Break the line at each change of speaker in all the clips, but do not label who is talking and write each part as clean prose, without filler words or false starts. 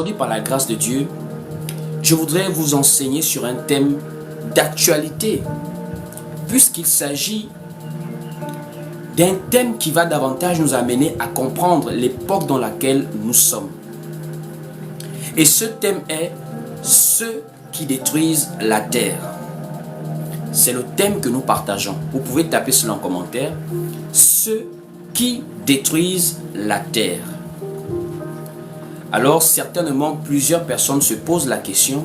Aujourd'hui, par la grâce de Dieu, je voudrais vous enseigner sur un thème d'actualité, puisqu'il s'agit d'un thème qui va davantage nous amener à comprendre l'époque dans laquelle nous sommes. Et ce thème est ceux qui détruisent la terre. C'est le thème que nous partageons. Vous pouvez taper cela en commentaire. Ceux qui détruisent la terre. Alors certainement plusieurs personnes se posent la question,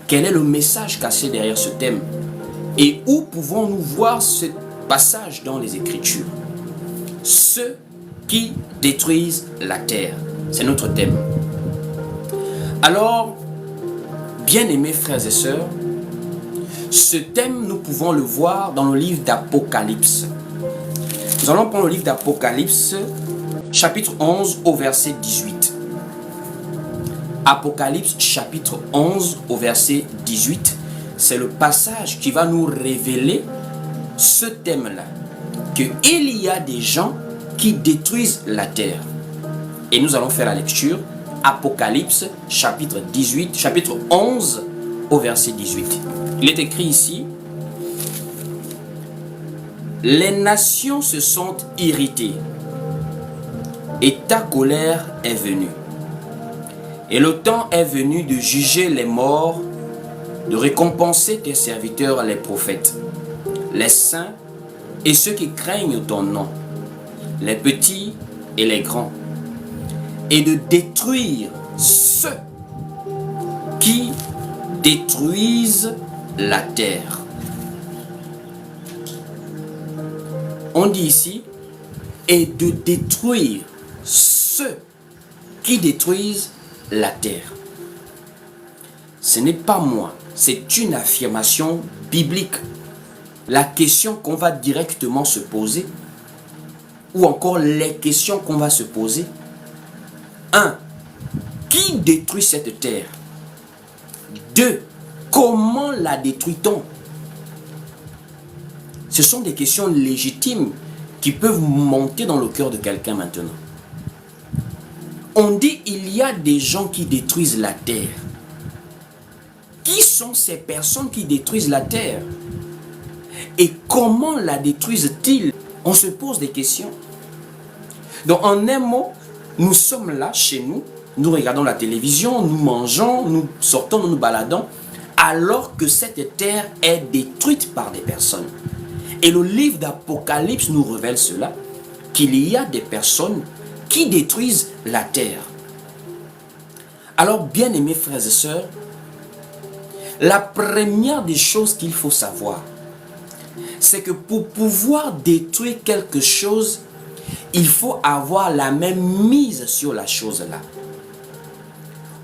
quel est le message caché derrière ce thème? Et où pouvons-nous voir ce passage dans les Écritures? Ceux qui détruisent la terre. C'est notre thème. Alors, bien-aimés frères et sœurs, ce thème, nous pouvons le voir dans le livre d'Apocalypse. Nous allons prendre le livre d'Apocalypse, chapitre 11 au verset 18. Apocalypse, chapitre 11 au verset 18. C'est le passage qui va nous révéler ce thème-là. Qu'il y a des gens qui détruisent la terre. Et nous allons faire la lecture. Apocalypse, chapitre 18, chapitre 11 au verset 18. Il est écrit ici: les nations se sont irritées et ta colère est venue. Et le temps est venu de juger les morts, de récompenser tes serviteurs les prophètes, les saints et ceux qui craignent ton nom, les petits et les grands, et de détruire ceux qui détruisent la terre. On dit ici, et de détruire ceux qui détruisent la terre. Ce n'est pas moi, c'est une affirmation biblique. La question qu'on va directement se poser, ou encore les questions qu'on va se poser: 1. Qui détruit cette terre? 2. Comment la détruit-on? Ce sont des questions légitimes qui peuvent monter dans le cœur de quelqu'un maintenant. On dit il y a des gens qui détruisent la terre. Qui sont ces personnes qui détruisent la terre? Et comment la détruisent-ils? On se pose des questions. Donc en un mot, nous sommes là chez nous, nous regardons la télévision, nous mangeons, nous sortons, nous nous baladons, alors que cette terre est détruite par des personnes. Et le livre d'Apocalypse nous révèle cela, qu'il y a des personnes qui détruisent la terre. Alors, bien-aimés frères et sœurs, la première des choses qu'il faut savoir, c'est que pour pouvoir détruire quelque chose, il faut avoir la même mise sur la chose là.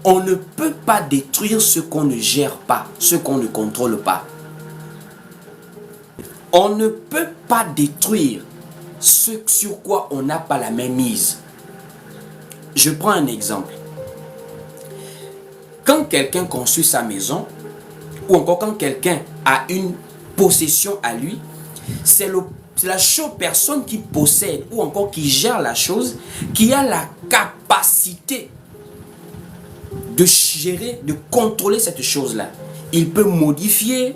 On ne peut pas détruire ce qu'on ne gère pas, ce qu'on ne contrôle pas. On ne peut pas détruire ce sur quoi on n'a pas la même mise. Je prends un exemple. Quand quelqu'un construit sa maison, ou encore quand quelqu'un a une possession à lui, c'est la personne qui possède ou encore qui gère la chose, qui a la capacité de gérer, de contrôler cette chose-là. Il peut modifier,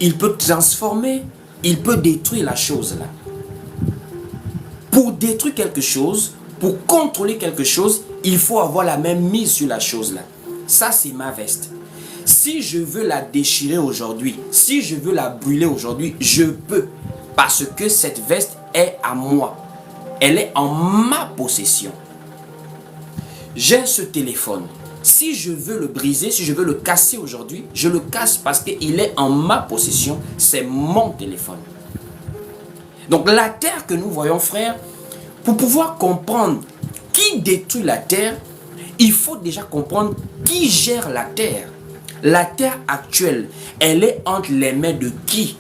il peut transformer, il peut détruire la chose-là. Pour détruire quelque chose, pour contrôler quelque chose, il faut avoir la même mise sur la chose-là. Ça, c'est ma veste. Si je veux la déchirer aujourd'hui, si je veux la brûler aujourd'hui, je peux. Parce que cette veste est à moi. Elle est en ma possession. J'ai ce téléphone. Si je veux le briser, si je veux le casser aujourd'hui, je le casse parce qu'il est en ma possession. C'est mon téléphone. Donc la terre que nous voyons, frères, pour pouvoir comprendre qui détruit la terre, il faut déjà comprendre qui gère la terre. La terre actuelle, elle est entre les mains de qui?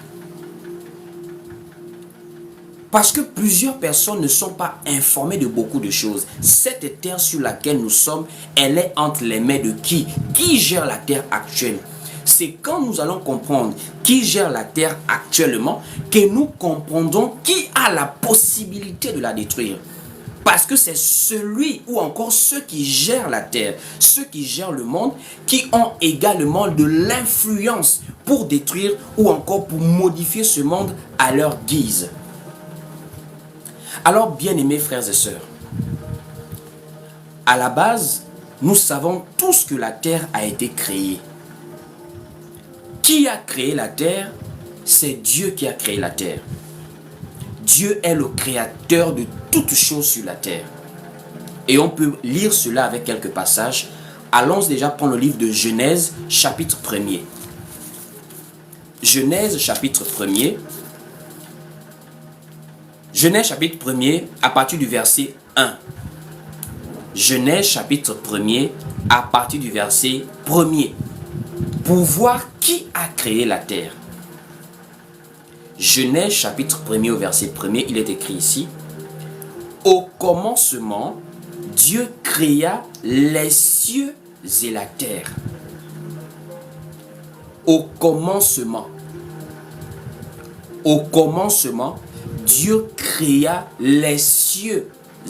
Parce que plusieurs personnes ne sont pas informées de beaucoup de choses. Cette terre sur laquelle nous sommes, elle est entre les mains de qui? Qui gère la terre actuelle? C'est quand nous allons comprendre qui gère la terre actuellement que nous comprendrons qui a la possibilité de la détruire. Parce que c'est celui ou encore ceux qui gèrent la terre, ceux qui gèrent le monde, qui ont également de l'influence pour détruire ou encore pour modifier ce monde à leur guise. Alors, bien-aimés frères et sœurs, à la base, nous savons tous que la terre a été créée. Qui a créé la terre? C'est Dieu qui a créé la terre. Dieu est le créateur de toutes choses sur la terre. Et on peut lire cela avec quelques passages. Allons déjà prendre le livre de Genèse, chapitre 1er. Genèse, chapitre 1er. Genèse, chapitre 1er, à partir du verset 1. Genèse, chapitre 1er, à partir du verset 1er. Pour voir qui a créé la terre. Genèse chapitre 1er au verset 1er, il est écrit ici: au commencement, Dieu créa les cieux et la terre. Au commencement, Dieu créa les cieux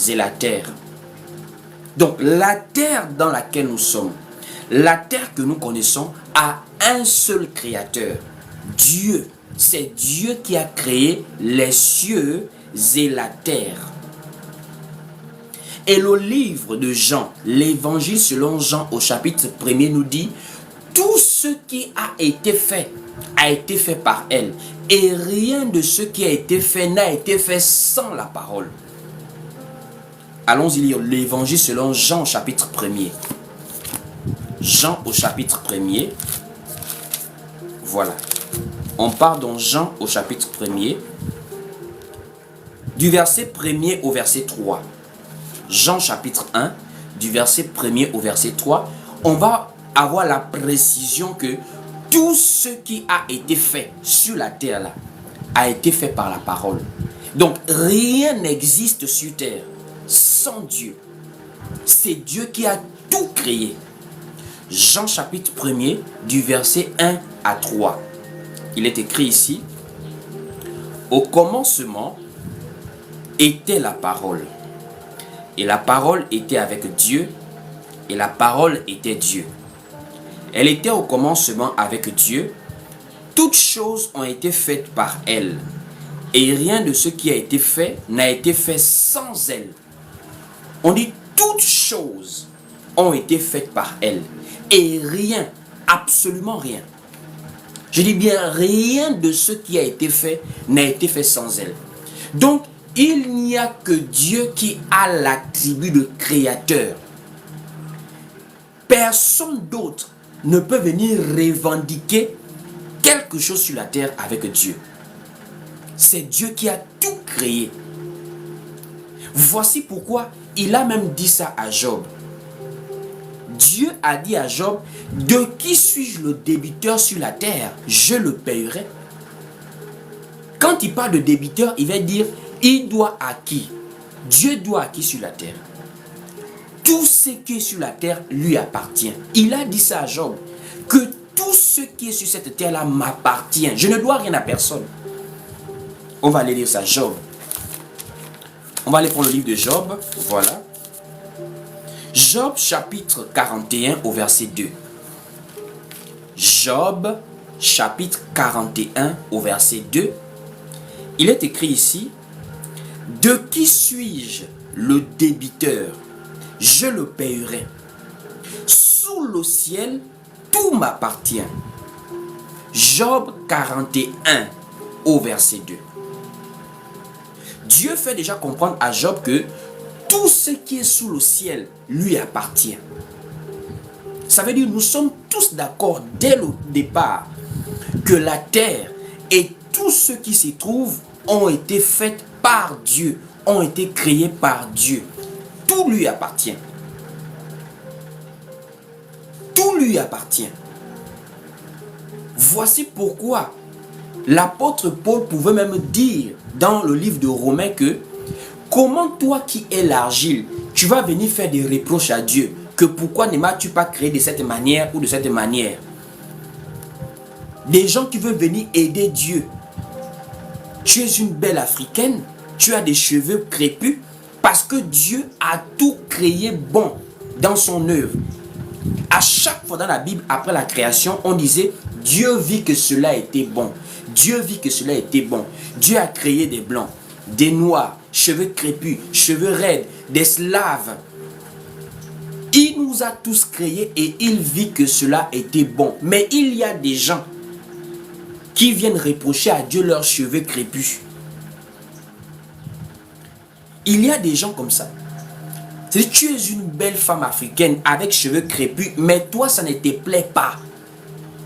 et la terre. Donc la terre dans laquelle nous sommes, la terre que nous connaissons, a un seul créateur, Dieu. C'est Dieu qui a créé les cieux et la terre. Et le livre de Jean, l'évangile selon Jean au chapitre 1er nous dit: tout ce qui a été fait par elle. Et rien de ce qui a été fait n'a été fait sans la parole. Allons-y lire l'évangile selon Jean au chapitre 1er. Jean au chapitre 1er. Voilà. On part dans Jean au chapitre 1er, du verset 1er au verset 3. Jean chapitre 1, du verset 1er au verset 3. On va avoir la précision que tout ce qui a été fait sur la terre là, a été fait par la parole. Donc rien n'existe sur terre sans Dieu. C'est Dieu qui a tout créé. Jean chapitre 1er, du verset 1 à 3. Il est écrit ici: au commencement était la parole. Et la parole était avec Dieu. Et la parole était Dieu. Elle était au commencement avec Dieu. Toutes choses ont été faites par elle. Et rien de ce qui a été fait n'a été fait sans elle. On dit toutes choses ont été faites par elle. Et rien, absolument rien. Je dis bien rien de ce qui a été fait n'a été fait sans elle. Donc, il n'y a que Dieu qui a l'attribut de créateur. Personne d'autre ne peut venir revendiquer quelque chose sur la terre avec Dieu. C'est Dieu qui a tout créé. Voici pourquoi il a même dit ça à Job. Dieu a dit à Job: de qui suis-je le débiteur sur la terre? Je le payerai. Quand il parle de débiteur, il va dire: il doit à qui? Dieu doit à qui sur la terre? Tout ce qui est sur la terre lui appartient. Il a dit ça à Job, que tout ce qui est sur cette terre-là m'appartient. Je ne dois rien à personne. On va aller lire ça, Job. On va aller prendre le livre de Job. Voilà. Job chapitre 41 au verset 2. Job chapitre 41 au verset 2. Il est écrit ici: de qui suis-je le débiteur? Je le payerai. Sous le ciel, tout m'appartient. Job 41 au verset 2. Dieu fait déjà comprendre à Job que tout ce qui est sous le ciel lui appartient. Ça veut dire que nous sommes tous d'accord dès le départ que la terre et tout ce qui s'y trouve ont été faits par Dieu, ont été créés par Dieu. Tout lui appartient. Tout lui appartient. Voici pourquoi l'apôtre Paul pouvait même dire dans le livre de Romains que comment toi qui es l'argile, tu vas venir faire des reproches à Dieu, que pourquoi ne m'as-tu pas créé de cette manière ou de cette manière? Des gens qui veulent venir aider Dieu. Tu es une belle africaine, tu as des cheveux crépus, Parce que Dieu a tout créé bon dans son œuvre. À chaque fois dans la Bible, après la création, on disait Dieu vit que cela était bon. Dieu vit que cela était bon. Dieu a créé des blancs, des noirs, cheveux crépus, cheveux raides, des slaves. Il nous a tous créés et il vit que cela était bon. Mais il y a des gens qui viennent reprocher à Dieu leurs cheveux crépus. Il y a des gens comme ça. C'est-à-dire, tu es une belle femme africaine avec cheveux crépus, mais toi, ça ne te plaît pas.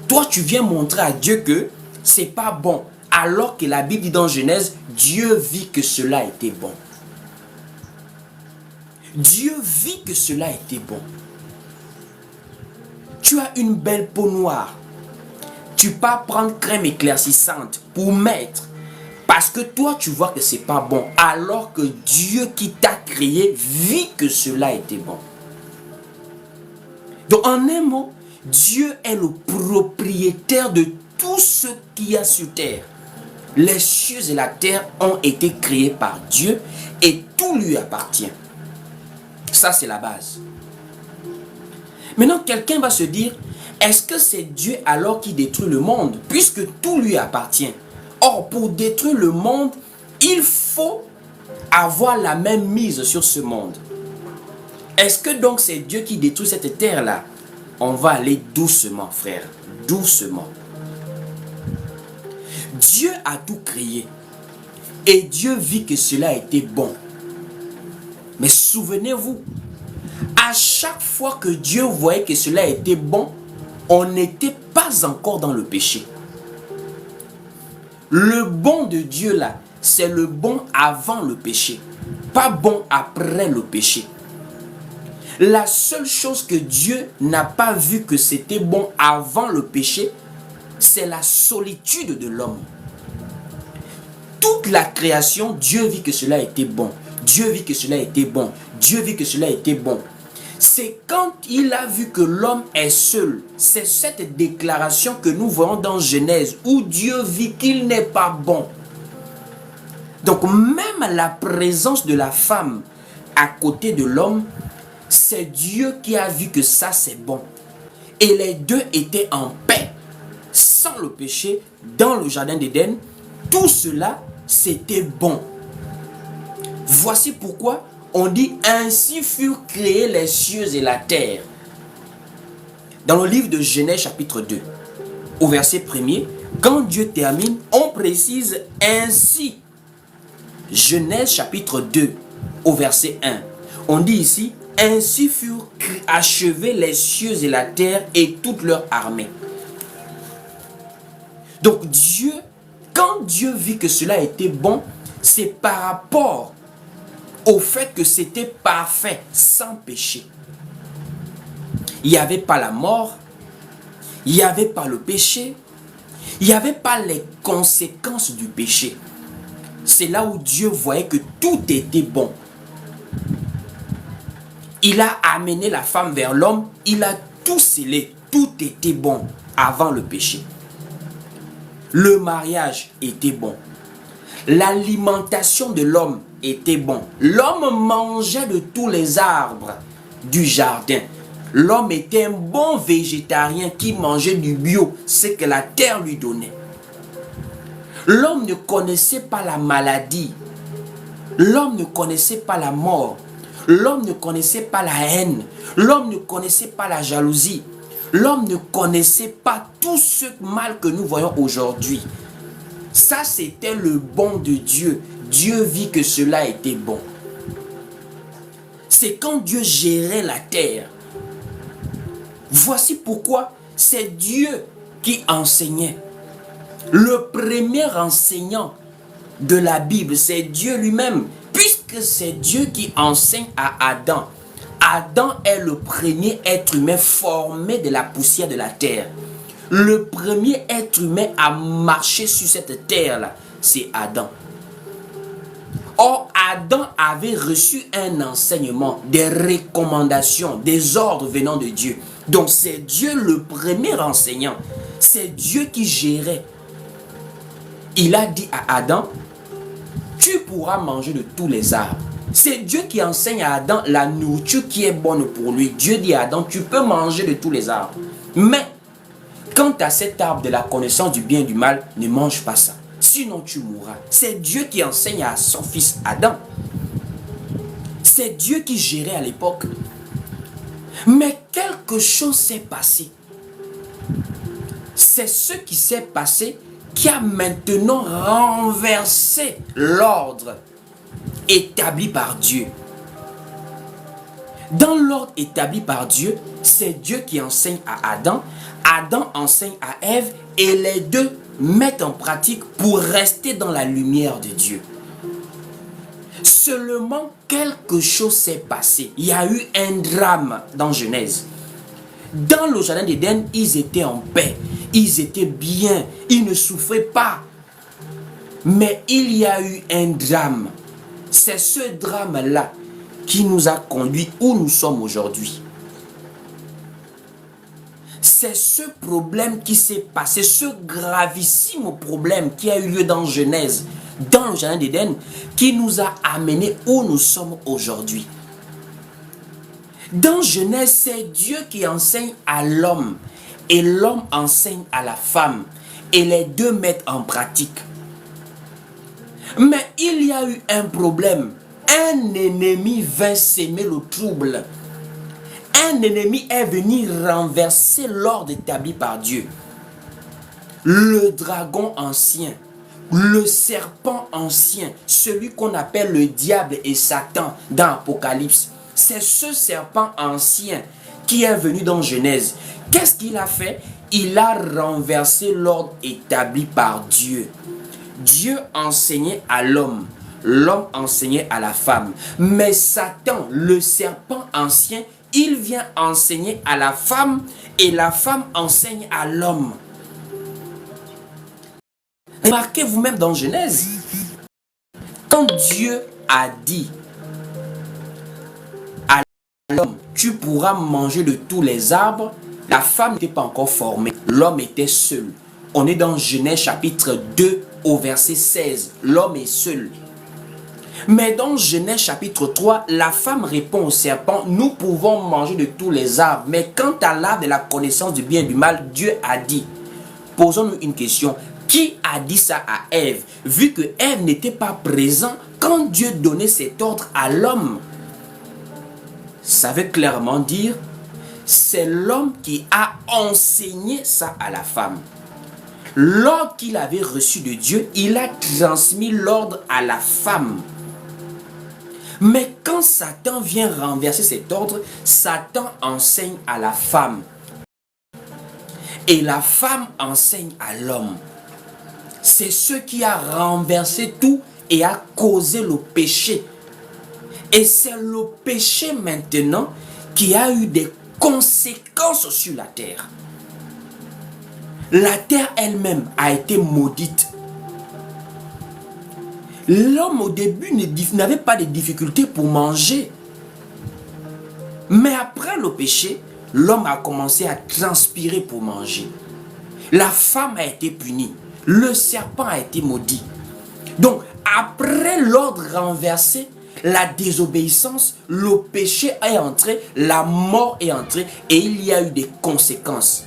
Toi, tu viens montrer à Dieu que c'est pas bon. Alors que la Bible dit dans Genèse, Dieu vit que cela était bon. Dieu vit que cela était bon. Tu as une belle peau noire. Tu peux prendre crème éclaircissante pour mettre. Parce que toi, tu vois que c'est pas bon. Alors que Dieu qui t'a créé vit que cela était bon. Donc en un mot, Dieu est le propriétaire de tout ce qu'il y a sur terre. Les cieux et la terre ont été créés par Dieu et tout lui appartient. Ça, c'est la base. Maintenant, quelqu'un va se dire, est-ce que c'est Dieu alors qui détruit le monde, puisque tout lui appartient? Or, pour détruire le monde, il faut avoir la même mise sur ce monde. Est-ce que donc c'est Dieu qui détruit cette terre-là? On va aller doucement, frère, doucement. Dieu a tout créé et Dieu vit que cela était bon. Mais souvenez-vous, à chaque fois que Dieu voyait que cela était bon, on n'était pas encore dans le péché. Le bon de Dieu là, c'est le bon avant le péché, pas bon après le péché. La seule chose que Dieu n'a pas vu que c'était bon avant le péché, c'est la solitude de l'homme. Toute la création, Dieu vit que cela était bon. Dieu vit que cela était bon. Dieu vit que cela était bon. C'est quand il a vu que l'homme est seul. C'est cette déclaration que nous voyons dans Genèse où Dieu vit qu'il n'est pas bon. Donc même la présence de la femme à côté de l'homme, c'est Dieu qui a vu que ça c'est bon. Et les deux étaient en paix, sans le péché, dans le jardin d'Éden. Tout cela, c'était bon. Voici pourquoi on dit ainsi furent créés les cieux et la terre. Dans le livre de Genèse chapitre 2, au verset 1er, quand Dieu termine, on précise ainsi. Genèse chapitre 2, au verset 1. On dit ici, ainsi furent achevés les cieux et la terre et toute leur armée. Donc Dieu, quand Dieu vit que cela était bon, c'est par rapport au fait que c'était parfait, sans péché. Il n'y avait pas la mort, il n'y avait pas le péché, il n'y avait pas les conséquences du péché. C'est là où Dieu voyait que tout était bon. Il a amené la femme vers l'homme, il a tout scellé, tout était bon avant le péché. Le mariage était bon. L'alimentation de l'homme était bon. L'homme mangeait de tous les arbres du jardin. L'homme était un bon végétarien qui mangeait du bio, ce que la terre lui donnait. L'homme ne connaissait pas la maladie. L'homme ne connaissait pas la mort. L'homme ne connaissait pas la haine. L'homme ne connaissait pas la jalousie. L'homme ne connaissait pas tout ce mal que nous voyons aujourd'hui. Ça, c'était le bon de Dieu. Dieu vit que cela était bon. C'est quand Dieu gérait la terre. Voici pourquoi c'est Dieu qui enseignait. Le premier enseignant de la Bible, c'est Dieu lui-même, puisque c'est Dieu qui enseigne à Adam. Adam est le premier être humain formé de la poussière de la terre. Le premier être humain à marcher sur cette terre-là, c'est Adam. Or, Adam avait reçu un enseignement, des recommandations, des ordres venant de Dieu. Donc, c'est Dieu le premier enseignant. C'est Dieu qui gérait. Il a dit à Adam, tu pourras manger de tous les arbres. C'est Dieu qui enseigne à Adam la nourriture qui est bonne pour lui. Dieu dit à Adam, tu peux manger de tous les arbres. Mais, quant à cet arbre de la connaissance du bien et du mal, ne mange pas ça. Sinon tu mourras. C'est Dieu qui enseigne à son fils Adam. C'est Dieu qui gérait à l'époque. Mais quelque chose s'est passé. C'est ce qui s'est passé qui a maintenant renversé l'ordre établi par Dieu. Dans l'ordre établi par Dieu, c'est Dieu qui enseigne à Adam, Adam enseigne à Ève et les deux mettent en pratique pour rester dans la lumière de Dieu. Seulement quelque chose s'est passé. Il y a eu un drame dans Genèse. Dans le jardin d'Éden, ils étaient en paix, ils étaient bien, ils ne souffraient pas. Mais il y a eu un drame. C'est ce drame-là qui nous a conduits où nous sommes aujourd'hui. C'est ce problème qui s'est passé, ce gravissime problème qui a eu lieu dans Genèse, dans le jardin d'Éden, qui nous a amenés où nous sommes aujourd'hui. Dans Genèse, c'est Dieu qui enseigne à l'homme et l'homme enseigne à la femme et les deux mettent en pratique. Mais il y a eu un problème. Un ennemi vint s'aimer le trouble. Un ennemi est venu renverser l'ordre établi par Dieu. Le dragon ancien, le serpent ancien, celui qu'on appelle le diable et Satan dans Apocalypse, c'est ce serpent ancien qui est venu dans Genèse. Qu'est-ce qu'il a fait? Il a renversé l'ordre établi par Dieu. Dieu enseignait à l'homme, l'homme enseignait à la femme. Mais Satan, le serpent ancien, il vient enseigner à la femme et la femme enseigne à l'homme. Remarquez vous-même dans Genèse, quand Dieu a dit à l'homme, tu pourras manger de tous les arbres, la femme n'était pas encore formée, l'homme était seul. On est dans Genèse chapitre 2 au verset 16, l'homme est seul. Mais dans Genèse chapitre 3, la femme répond au serpent, nous pouvons manger de tous les arbres, mais quant à l'arbre de la connaissance du bien et du mal, Dieu a dit. Posons-nous une question, qui a dit ça à Ève, vu que Ève n'était pas présente quand Dieu donnait cet ordre à l'homme? Ça veut clairement dire, c'est l'homme qui a enseigné ça à la femme. L'ordre qu'il avait reçu de Dieu, il a transmis l'ordre à la femme. Mais quand Satan vient renverser cet ordre, Satan enseigne à la femme. Et la femme enseigne à l'homme. C'est ce qui a renversé tout et a causé le péché. Et c'est le péché maintenant qui a eu des conséquences sur la terre. La terre elle-même a été maudite. L'homme au début n'avait pas de difficultés pour manger. Mais après le péché, l'homme a commencé à transpirer pour manger. La femme a été punie. Le serpent a été maudit. Donc, après l'ordre renversé, la désobéissance, le péché est entré, la mort est entrée et il y a eu des conséquences.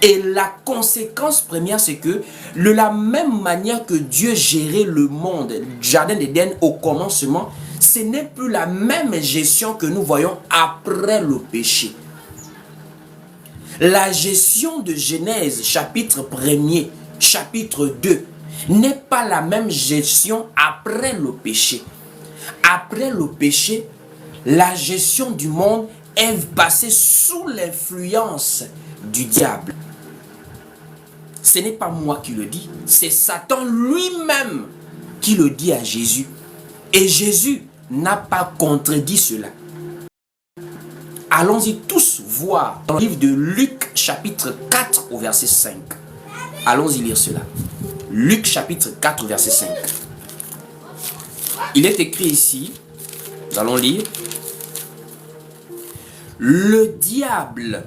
Et la conséquence première, c'est que de la même manière que Dieu gérait le monde, le jardin d'Éden au commencement, ce n'est plus la même gestion que nous voyons après le péché. La gestion de Genèse, chapitre 1er, chapitre 2, n'est pas la même gestion après le péché. Après le péché, la gestion du monde est passée sous l'influence du diable. Ce n'est pas moi qui le dis, c'est Satan lui-même qui le dit à Jésus. Et Jésus n'a pas contredit cela. Allons-y tous voir dans le livre de Luc chapitre 4 au verset 5. Allons-y lire cela. Luc chapitre 4 verset 5. Il est écrit ici, nous allons lire. Le diable,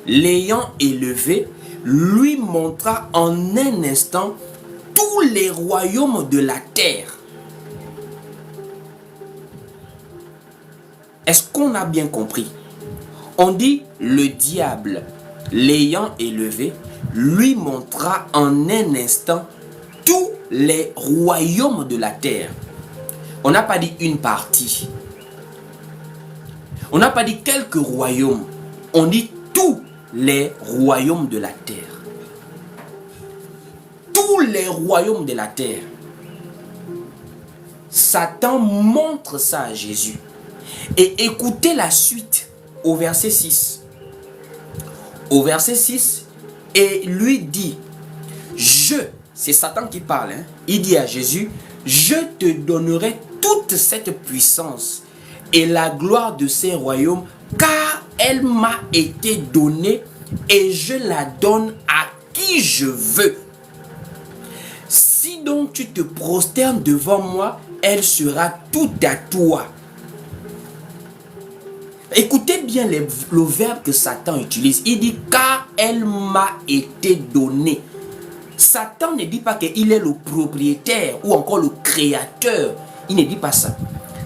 l'ayant élevé, lui montra en un instant tous les royaumes de la terre Est-ce qu'on a bien compris? On dit le diable, l'ayant élevé, lui montra en un instant tous les royaumes de la terre. On n'a pas dit une partie. On n'a pas dit quelques royaumes. On dit tous les royaumes de la terre. Tous les royaumes de la terre. Satan montre ça à Jésus. Et écoutez la suite au verset 6. Au verset 6, et lui dit, c'est Satan qui parle, hein, il dit à Jésus, je te donnerai toute cette puissance et la gloire de ces royaumes, car elle m'a été donnée et je la donne à qui je veux. Si donc tu te prosternes devant moi, elle sera toute à toi. Écoutez bien le verbe que Satan utilise. Il dit car elle m'a été donnée. Satan ne dit pas qu'il est le propriétaire ou encore le créateur. Il ne dit pas ça.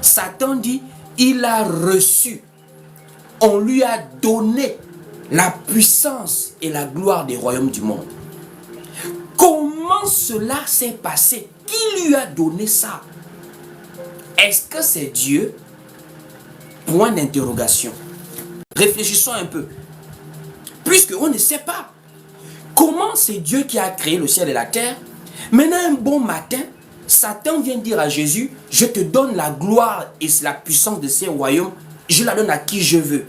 Satan dit il a reçu. On lui a donné la puissance et la gloire des royaumes du monde. Comment cela s'est passé? Qui lui a donné ça? Est-ce que c'est Dieu? Point d'interrogation. Réfléchissons un peu. Puisqu'on ne sait pas comment c'est Dieu qui a créé le ciel et la terre. Maintenant, un bon matin, Satan vient dire à Jésus, je te donne la gloire et la puissance de ces royaumes, je la donne à qui je veux.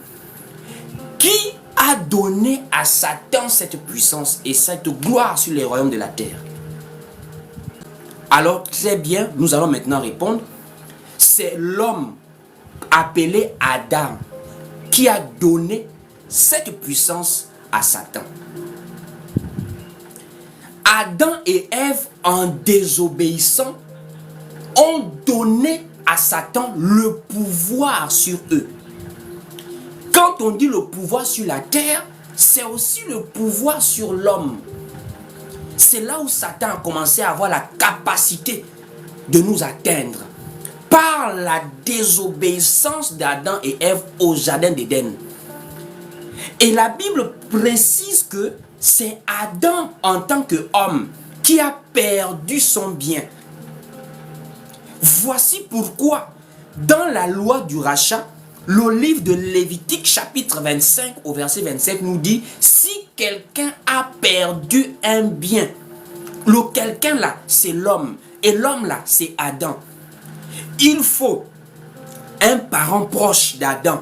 Qui a donné à Satan cette puissance et cette gloire sur les royaumes de la terre? Alors, très bien, nous allons maintenant répondre. C'est l'homme appelé Adam qui a donné cette puissance à Satan. Adam et Ève, en désobéissant, ont donné à Satan le pouvoir sur eux. Quand on dit le pouvoir sur la terre, c'est aussi le pouvoir sur l'homme. C'est là où Satan a commencé à avoir la capacité de nous atteindre. Par la désobéissance d'Adam et Ève au jardin d'Éden. Et la Bible précise que c'est Adam en tant qu'homme qui a perdu son bien. Voici pourquoi dans la loi du rachat, le livre de Lévitique chapitre 25 au verset 25 nous dit si quelqu'un a perdu un bien, le quelqu'un là c'est l'homme et l'homme là c'est Adam. Il faut un parent proche d'Adam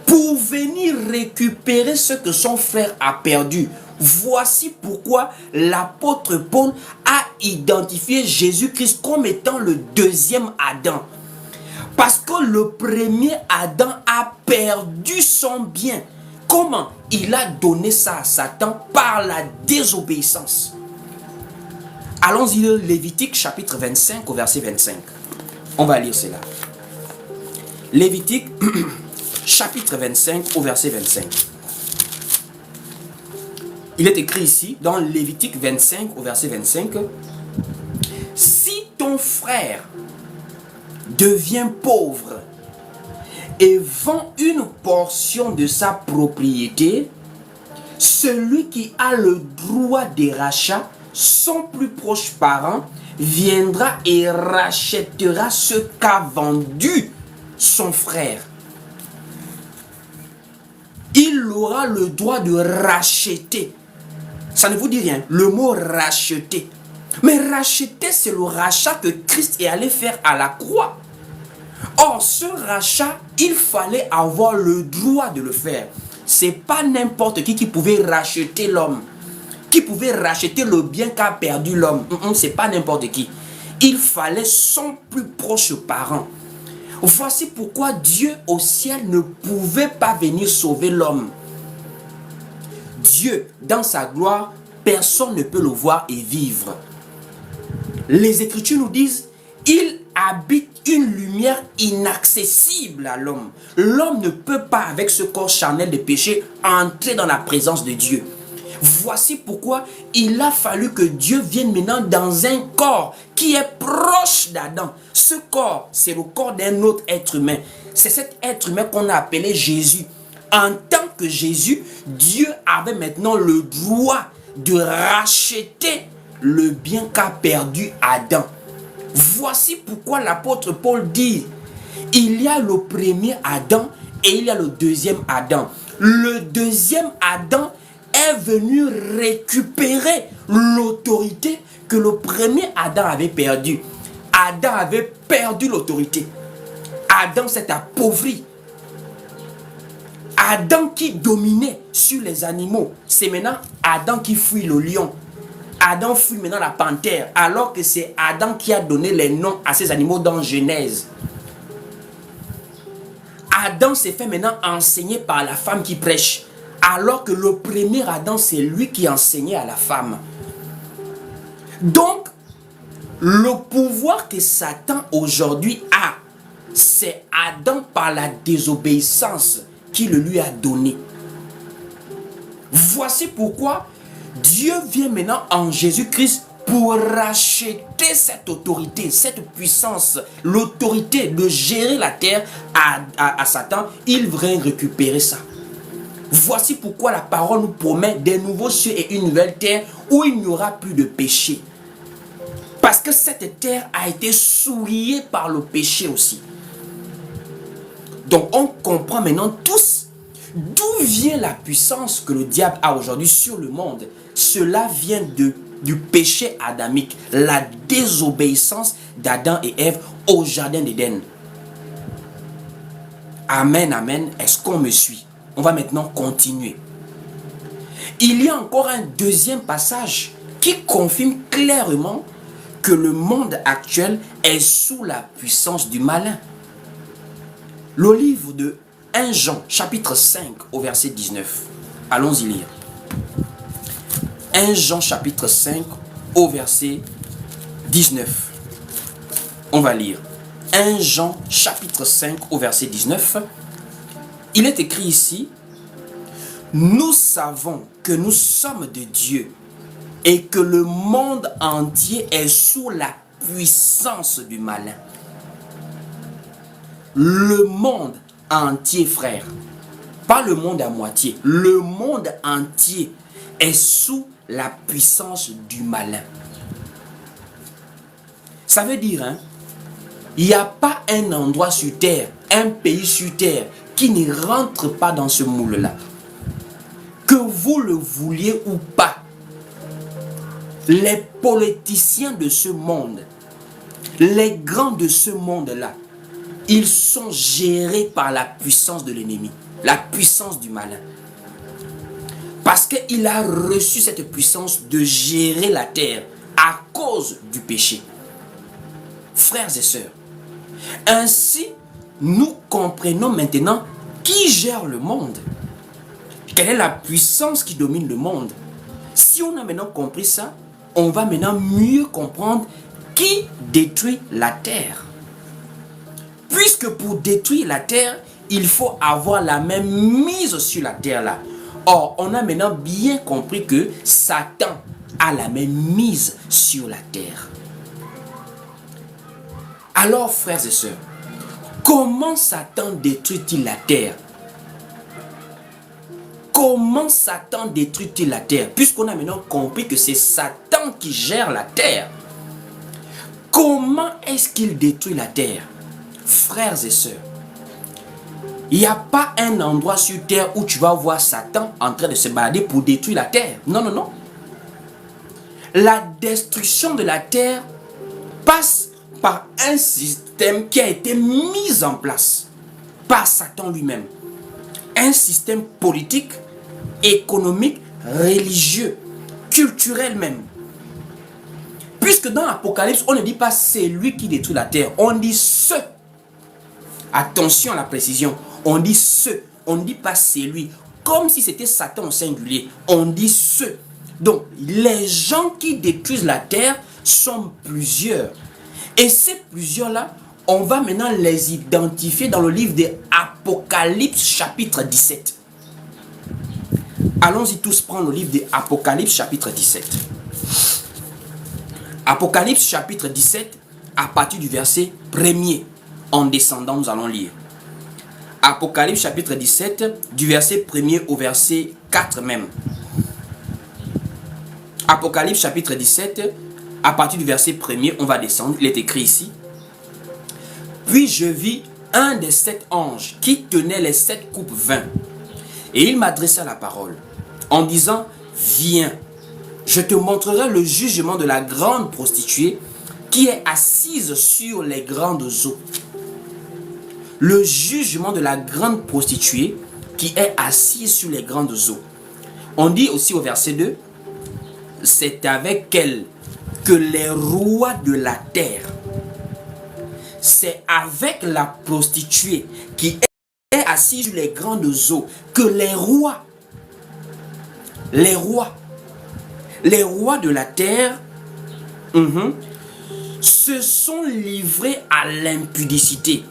pour venir récupérer ce que son frère a perdu. Voici pourquoi l'apôtre Paul a identifié Jésus-Christ comme étant le deuxième Adam. Parce que le premier Adam a perdu son bien. Comment? Il a donné ça à Satan par la désobéissance. Allons-y, Lévitique chapitre 25 au verset 25. On va lire cela. Lévitique chapitre 25 au verset 25. Il est écrit ici dans Lévitique 25 au verset 25. Si ton frère devient pauvre et vend une portion de sa propriété, celui qui a le droit des rachats, son plus proche parent, viendra et rachètera ce qu'a vendu son frère. Il aura le droit de racheter. Ça ne vous dit rien, le mot racheter. Mais racheter, c'est le rachat que Christ est allé faire à la croix. Or, ce rachat, il fallait avoir le droit de le faire. C'est pas n'importe qui pouvait racheter l'homme. Qui pouvait racheter le bien qu'a perdu l'homme. C'est pas n'importe qui. Il fallait son plus proche parent. Voici pourquoi Dieu au ciel ne pouvait pas venir sauver l'homme. Dieu, dans sa gloire, personne ne peut le voir et vivre. Les Écritures nous disent, il habite une lumière inaccessible à l'homme. L'homme ne peut pas, avec ce corps charnel de péché, entrer dans la présence de Dieu. Voici pourquoi il a fallu que Dieu vienne maintenant dans un corps qui est proche d'Adam. Ce corps, c'est le corps d'un autre être humain. C'est cet être humain qu'on a appelé Jésus. En tant que Jésus, Dieu avait maintenant le droit de racheter le bien qu'a perdu Adam. Voici pourquoi l'apôtre Paul dit, il y a le premier Adam et il y a le deuxième Adam. Le deuxième Adam est venu récupérer l'autorité que le premier Adam avait perdue. Adam avait perdu l'autorité. Adam s'est appauvri. Adam qui dominait sur les animaux, c'est maintenant Adam qui fuit le lion. Adam fuit maintenant la panthère, alors que c'est Adam qui a donné les noms à ces animaux dans Genèse. Adam s'est fait maintenant enseigner par la femme qui prêche, alors que le premier Adam, c'est lui qui enseignait à la femme. Donc, le pouvoir que Satan aujourd'hui a, c'est Adam par la désobéissance qui le lui a donné. Voici pourquoi Dieu vient maintenant en Jésus-Christ pour racheter cette autorité, cette puissance, l'autorité de gérer la terre à Satan. Il vient récupérer ça. Voici pourquoi la parole nous promet des nouveaux cieux et une nouvelle terre où il n'y aura plus de péché. Parce que cette terre a été souillée par le péché aussi. Donc on comprend maintenant tous d'où vient la puissance que le diable a aujourd'hui sur le monde. Cela vient du péché adamique, la désobéissance d'Adam et Ève au jardin d'Éden. Amen, amen. Est-ce qu'on me suit? On va maintenant continuer. Il y a encore un deuxième passage qui confirme clairement que le monde actuel est sous la puissance du malin. Le livre de 1 Jean, chapitre 5, au verset 19. Allons-y lire. 1 Jean, chapitre 5, au verset 19. On va lire. 1 Jean, chapitre 5, au verset 19. Il est écrit ici, « Nous savons que nous sommes de Dieu et que le monde entier est sous la puissance du malin. » Le monde entier, frère, pas le monde à moitié, le monde entier est sous la puissance du malin. Ça veut dire, il n'y a pas un endroit sur terre, un pays sur terre qui ne rentre pas dans ce moule-là. Que vous le vouliez ou pas, les politiciens de ce monde, les grands de ce monde-là, ils sont gérés par la puissance de l'ennemi, la puissance du malin. Parce qu'il a reçu cette puissance de gérer la terre à cause du péché. Frères et sœurs, ainsi nous comprenons maintenant qui gère le monde. Quelle est la puissance qui domine le monde? Si on a maintenant compris ça, on va maintenant mieux comprendre qui détruit la terre. Puisque pour détruire la terre, il faut avoir la même mise sur la terre là. Or, on a maintenant bien compris que Satan a la même mise sur la terre. Alors, frères et sœurs, comment Satan détruit-il la terre? Comment Satan détruit-il la terre? Puisqu'on a maintenant compris que c'est Satan qui gère la terre. Comment est-ce qu'il détruit la terre? Frères et sœurs, il n'y a pas un endroit sur terre où tu vas voir Satan en train de se balader pour détruire la terre. Non, non, non. La destruction de la terre passe par un système qui a été mis en place par Satan lui-même. Un système politique, économique, religieux, culturel même. Puisque dans l'Apocalypse, on ne dit pas c'est lui qui détruit la terre. On dit ce. Attention à la précision. On dit ce. On ne dit pas c'est lui. Comme si c'était Satan au singulier. On dit ce. Donc, les gens qui détruisent la terre sont plusieurs. Et ces plusieurs-là, on va maintenant les identifier dans le livre de Apocalypse chapitre 17. Allons-y tous prendre le livre de Apocalypse chapitre 17. Apocalypse chapitre 17, à partir du verset 1er, en descendant, nous allons lire. Apocalypse chapitre 17, du verset 1er au verset 4 même. Apocalypse chapitre 17, à partir du verset 1er, on va descendre, il est écrit ici. Puis je vis un des 7 anges qui tenait les 7 coupes vin. Et il m'adressa la parole en disant, viens, je te montrerai le jugement de la grande prostituée qui est assise sur les grandes eaux. Le jugement de la grande prostituée qui est assise sur les grandes eaux. On dit aussi au verset 2, c'est avec elle que les rois de la terre, c'est avec la prostituée qui est assise sur les grandes eaux que les rois de la terre se sont livrés à l'impudicité.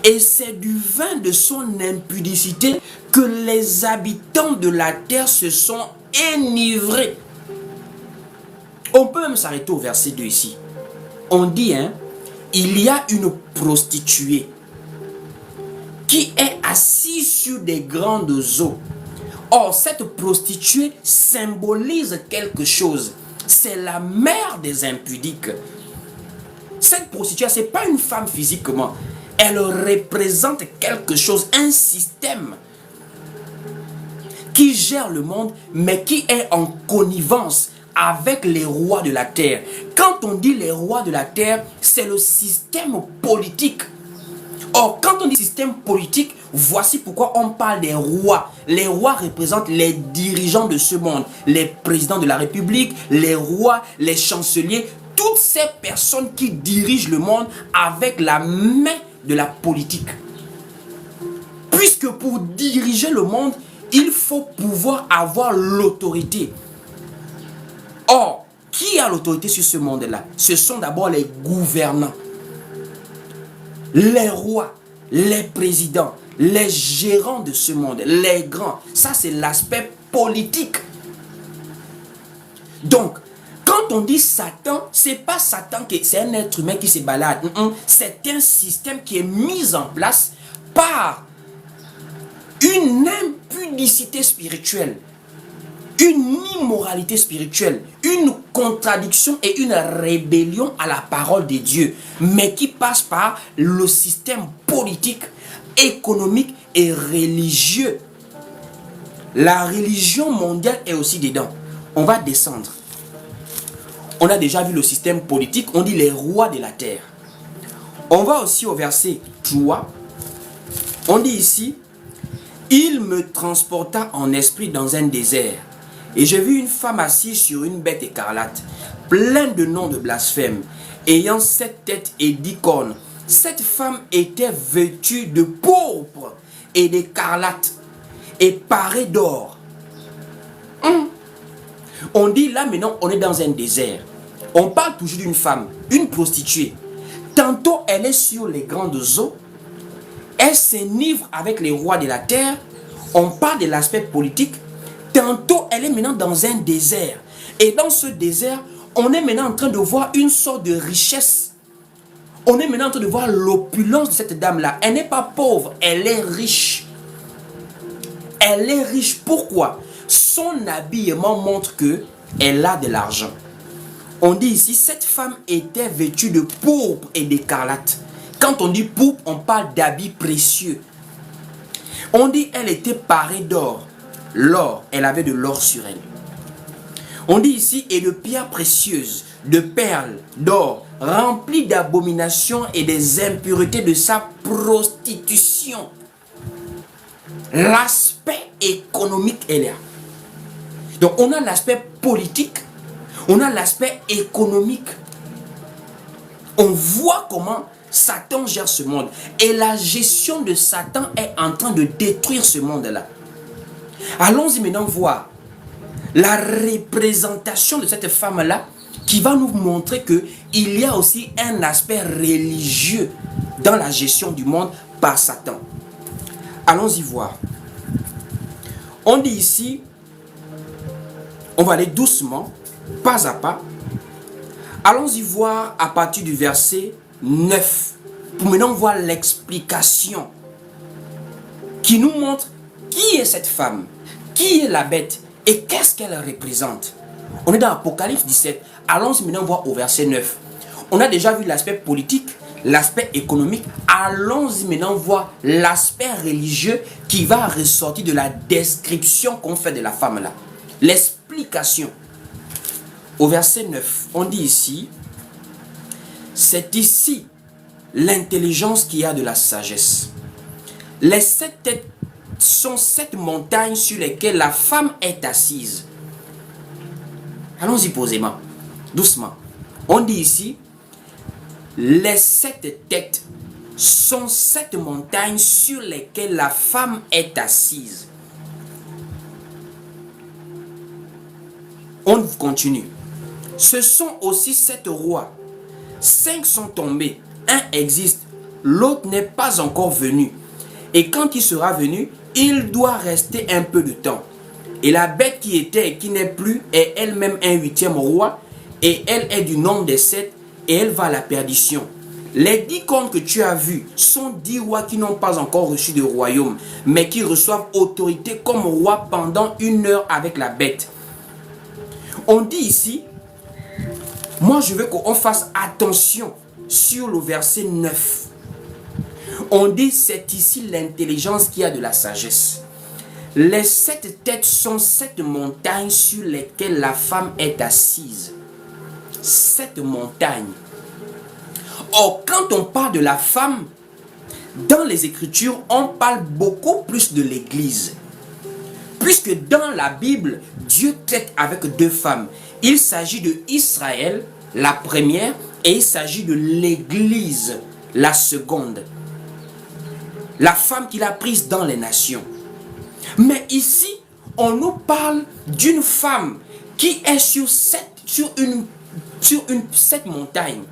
Et c'est du vin de son impudicité que les habitants de la terre se sont enivrés. On peut même s'arrêter au verset 2 ici. On dit, il y a une prostituée qui est assise sur des grandes eaux. Or, cette prostituée symbolise quelque chose. C'est la mère des impudiques. Cette prostituée, ce n'est pas une femme physiquement. Elle représente quelque chose, un système qui gère le monde, mais qui est en connivence avec les rois de la terre. Quand on dit les rois de la terre, c'est le système politique. Or, quand on dit système politique, voici pourquoi on parle des rois. Les rois représentent les dirigeants de ce monde, les présidents de la République, les rois, les chanceliers, toutes ces personnes qui dirigent le monde avec la main de la politique. Puisque pour diriger le monde, il faut pouvoir avoir l'autorité. Or, qui a l'autorité sur ce monde-là? Ce sont d'abord les gouvernants, les rois, les présidents, les gérants de ce monde, les grands. Ça, c'est l'aspect politique. Donc, quand on dit Satan, c'est pas Satan qui c'est un être humain qui se balade. C'est un système qui est mis en place par une impudicité spirituelle, une immoralité spirituelle, une contradiction et une rébellion à la parole de Dieu, mais qui passe par le système politique, économique et religieux. La religion mondiale est aussi dedans. On va descendre. On a déjà vu le système politique, on dit les rois de la terre. On va aussi au verset 3. On dit ici, il me transporta en esprit dans un désert. Et j'ai vu une femme assise sur une bête écarlate, pleine de noms de blasphème, ayant 7 têtes et 10 cornes. Cette femme était vêtue de pourpre et d'écarlate, et parée d'or. On dit là maintenant, on est dans un désert. On parle toujours d'une femme, une prostituée. Tantôt, elle est sur les grandes eaux. Elle s'enivre avec les rois de la terre. On parle de l'aspect politique. Tantôt, elle est maintenant dans un désert. Et dans ce désert, on est maintenant en train de voir une sorte de richesse. On est maintenant en train de voir l'opulence de cette dame-là. Elle n'est pas pauvre, elle est riche. Elle est riche. Pourquoi? Son habillement montre qu'elle a de l'argent. On dit ici, cette femme était vêtue de pourpre et d'écarlate. Quand on dit pourpre, on parle d'habits précieux. On dit elle était parée d'or. L'or, elle avait de l'or sur elle. On dit ici, et de pierres précieuses, de perles, d'or, remplies d'abominations et des impuretés de sa prostitution. L'aspect économique est là. Donc on a l'aspect politique, on a l'aspect économique. On voit comment Satan gère ce monde. Et la gestion de Satan est en train de détruire ce monde-là. Allons-y maintenant voir la représentation de cette femme-là qui va nous montrer qu'il y a aussi un aspect religieux dans la gestion du monde par Satan. Allons-y voir. On dit ici, On va aller doucement, pas à pas. Allons-y voir à partir du verset 9. Pour maintenant voir l'explication qui nous montre qui est cette femme, qui est la bête et qu'est-ce qu'elle représente. On est dans Apocalypse 17. Allons-y maintenant voir au verset 9. On a déjà vu l'aspect politique, l'aspect économique. Allons-y maintenant voir l'aspect religieux qui va ressortir de la description qu'on fait de la femme là. L'explication. Au verset 9, on dit ici, c'est ici l'intelligence qui a de la sagesse. Les 7 têtes sont 7 montagnes sur lesquelles la femme est assise. Allons-y posément, doucement. On dit ici, les 7 têtes sont 7 montagnes sur lesquelles la femme est assise. On continue. Ce sont aussi 7 rois. 5 sont tombés, un existe, l'autre n'est pas encore venu. Et quand il sera venu, il doit rester un peu de temps. Et la bête qui était et qui n'est plus est elle-même un 8e roi, et elle est du nombre des 7, et elle va à la perdition. Les 10 contes que tu as vus sont 10 rois qui n'ont pas encore reçu de royaume, mais qui reçoivent autorité comme roi pendant 1 heure avec la bête. On dit ici, moi je veux qu'on fasse attention sur le verset 9. On dit c'est ici l'intelligence qui a de la sagesse. Les 7 têtes sont 7 montagnes sur lesquelles la femme est assise. 7 montagnes. Or, quand on parle de la femme, dans les Écritures, on parle beaucoup plus de l'Église. Puisque dans la Bible, Dieu traite avec 2 femmes. Il s'agit de Israël, la première, et il s'agit de l'Église, la seconde. La femme qu'il a prise dans les nations. Mais ici, on nous parle d'une femme qui est sur 7 montagnes.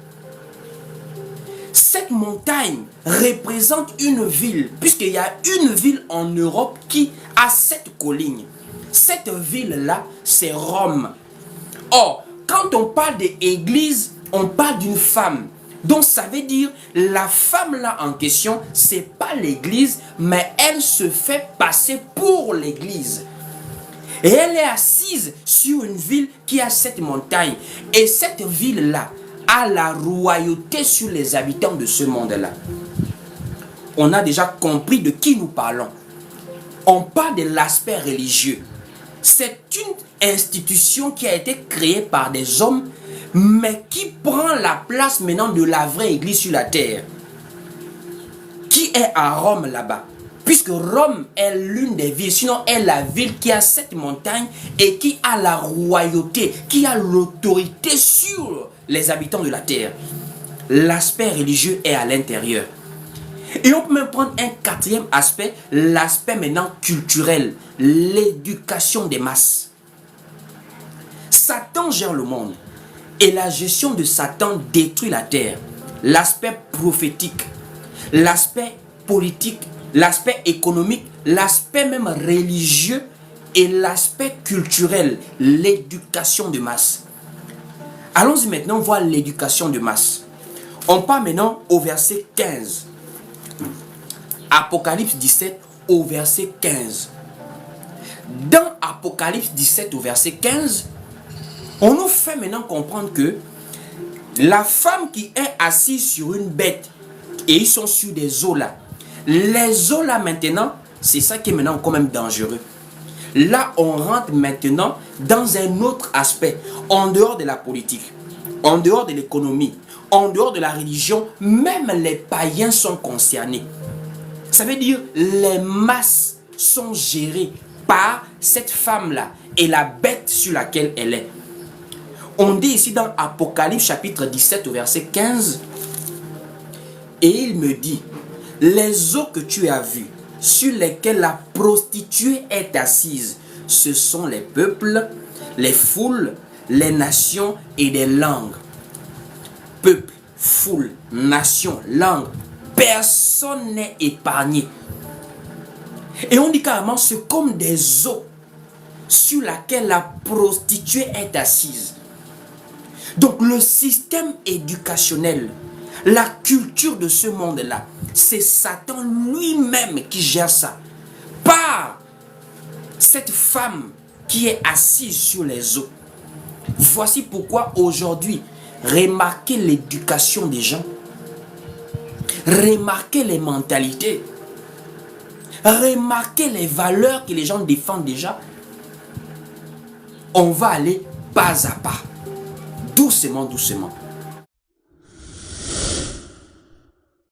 Cette montagne représente une ville, puisqu'il y a une ville en Europe qui a 7 collines. Cette ville-là, c'est Rome. Or, quand on parle d'église, on parle d'une femme. Donc ça veut dire, la femme là en question, c'est pas l'église, mais elle se fait passer pour l'église. Et elle est assise sur une ville qui a 7 montagnes. Et cette ville-là a la royauté sur les habitants de ce monde-là. On a déjà compris de qui nous parlons. On parle de l'aspect religieux. C'est une institution qui a été créée par des hommes, mais qui prend la place maintenant de la vraie église sur la terre. Qui est à Rome là-bas. Puisque Rome est l'une des villes, sinon est la ville qui a 7 montagnes et qui a la royauté, qui a l'autorité sur les habitants de la terre. L'aspect religieux est à l'intérieur. Et on peut même prendre un 4e aspect, l'aspect maintenant culturel, l'éducation des masses. Satan gère le monde et la gestion de Satan détruit la terre. L'aspect prophétique, l'aspect politique, l'aspect économique, l'aspect même religieux et l'aspect culturel, l'éducation de masse. Allons-y maintenant voir l'éducation de masse. On part maintenant au verset 15. Apocalypse 17 au verset 15. Dans Apocalypse 17 au verset 15, on nous fait maintenant comprendre que la femme qui est assise sur une bête, et ils sont sur des eaux là. Les eaux là maintenant, c'est ça qui est maintenant quand même dangereux. Là, on rentre maintenant dans un autre aspect, en dehors de la politique, en dehors de l'économie, en dehors de la religion, même les païens sont concernés. Ça veut dire les masses sont gérées par cette femme-là et la bête sur laquelle elle est. On dit ici dans Apocalypse chapitre 17 au verset 15, et il me dit, les eaux que tu as vues, sur lesquelles la prostituée est assise, ce sont les peuples, les foules, les nations et les langues. Peuple, foule, nation, langue, personne n'est épargné. Et on dit carrément, c'est comme des eaux. sur laquelle la prostituée est assise. Donc le système éducationnel, la culture de ce monde-là, c'est Satan lui-même qui gère ça. Par cette femme qui est assise sur les eaux. Voici pourquoi aujourd'hui, remarquez l'éducation des gens. Remarquez les mentalités. Remarquez les valeurs que les gens défendent déjà. On va aller pas à pas. Doucement, doucement.